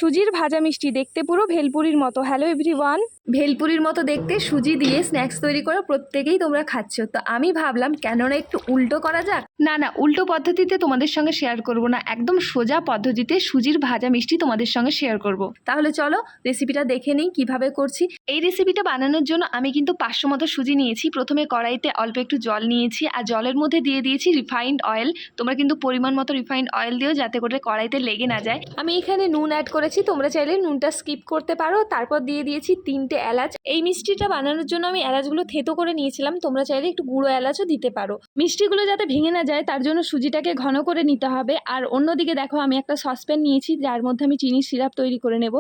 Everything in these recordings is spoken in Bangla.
সুজির ভাজা মিষ্টি দেখতে পুরো ভেলপুরির মতো। হ্যালো এভরিওয়ান, ভেলপুরির মতো দেখতে সুজি দিয়ে স্ন্যাক্স তৈরি করে প্রত্যেকেই তোমরা খাচ্ছ, তো আমি ভাবলাম কেননা একটু উল্টো করা যাক। না উল্টো পদ্ধতিতে তোমাদের সঙ্গে শেয়ার করব না, একদম সোজা পদ্ধতিতে সুজির ভাজা মিষ্টি তোমাদের সঙ্গে শেয়ার করব। তাহলে চলো রেসিপিটা দেখে নিই কিভাবে করছি। এই রেসিপিটা বানানোর জন্য আমি কিন্তু 500 মতো সুজি নিয়েছি। প্রথমে কড়াইতে অল্প একটু জল নিয়েছি আর জলের মধ্যে দিয়ে দিয়েছি রিফাইন্ড অয়েল। তোমরা কিন্তু পরিমাণ মতো রিফাইন্ড অয়েল দিও যাতে করে কড়াইতে লেগে না যায়। আমি এখানে নুন অ্যাড করেছি, তোমরা চাইলে নুনটা স্কিপ করতে পারো। তারপর দিয়ে দিয়েছি 3টে এলাচ। এই মিষ্টিটা বানানোর জন্য আমি এলাচগুলো থেতো করে নিয়েছিলাম, তোমরা চাইলে একটু গুঁড়ো এলাচও দিতে পারো। মিষ্টিগুলো যাতে ভেঙে না যায় তার জন্য সুজিটাকে ঘন করে নিতে হবে। আর অন্যদিকে দেখো আমি একটা সসপ্যান নিয়েছি যার মধ্যে আমি চিনির সিরাপ তৈরি করে নেব।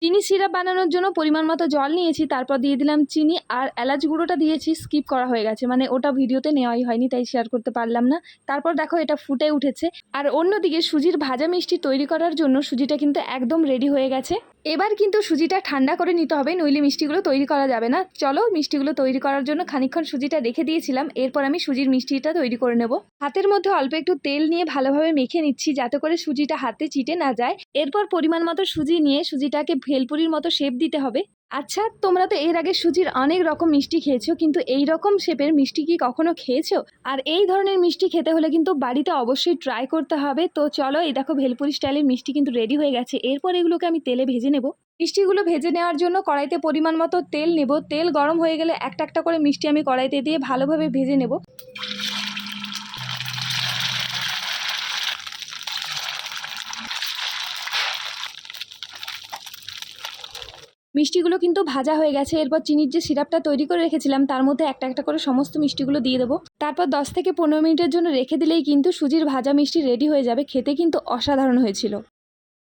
চিনি সিরাপ বানানোর জন্য পরিমাণ মতো জল নিয়েছি, তারপর দিয়ে দিলাম চিনি আর এলাচ গুঁড়োটা দিয়েছি, স্কিপ করা হয়ে গেছে, মানে ওটা ভিডিওতে নেওয়াই হয়নি তাই শেয়ার করতে পারলাম না। তারপর দেখো এটা ফুটে উঠেছে। আর অন্যদিকে সুজির ভাজা মিষ্টি তৈরি করার জন্য সুজিটা কিন্তু একদম রেডি হয়ে গেছে। এবার কিন্তু সুজিটা ঠান্ডা করে নিতে হবে, নইলে মিষ্টিগুলো তৈরি করা যাবে না। চলো মিষ্টিগুলো তৈরি করার জন্য খানিকক্ষণ সুজিটা রেখে দিয়েছিলাম, এরপর আমি সুজির মিষ্টিটা তৈরি করে নেব। হাতের মধ্যে অল্প একটু তেল নিয়ে ভালোভাবে মেখে নিচ্ছি যাতে করে সুজিটা হাতে চিটে না যায়। এরপর পরিমাণ মতো সুজি নিয়ে সুজিটাকে ভেলপুরির মতো শেপ দিতে হবে। আচ্ছা, তোমরা তো এর আগে সুজির অনেক রকম মিষ্টি খেয়েছো, কিন্তু এই রকম শেপের মিষ্টি কি কখনো খেয়েছো? আর এই ধরনের মিষ্টি খেতে হলে কিন্তু বাড়িতে অবশ্যই ট্রাই করতে হবে। তো চলো, এই দেখো ভেলপুরি স্টাইলের মিষ্টি কিন্তু রেডি হয়ে গেছে। এরপর এগুলোকে আমি তেলে ভেজে নেব। মিষ্টিগুলো ভেজে নেওয়ার জন্য কড়াইতে পরিমাণ মতো তেল নেব। তেল গরম হয়ে গেলে একটা একটা করে মিষ্টি আমি কড়াইতে দিয়ে ভালোভাবে ভেজে নেব। মিষ্টিগুলো কিন্তু ভাজা হয়ে গেছে। এরপর চিনির যে সিরাপটা তৈরি করে রেখেছিলাম তার মধ্যে একটা একটা করে সমস্ত মিষ্টিগুলো দিয়ে দেবো। তারপর 10 থেকে 15 মিনিটের জন্য রেখে দিলেই কিন্তু সুজির ভাজা মিষ্টি রেডি হয়ে যাবে। খেতে কিন্তু অসাধারণ হয়েছিল।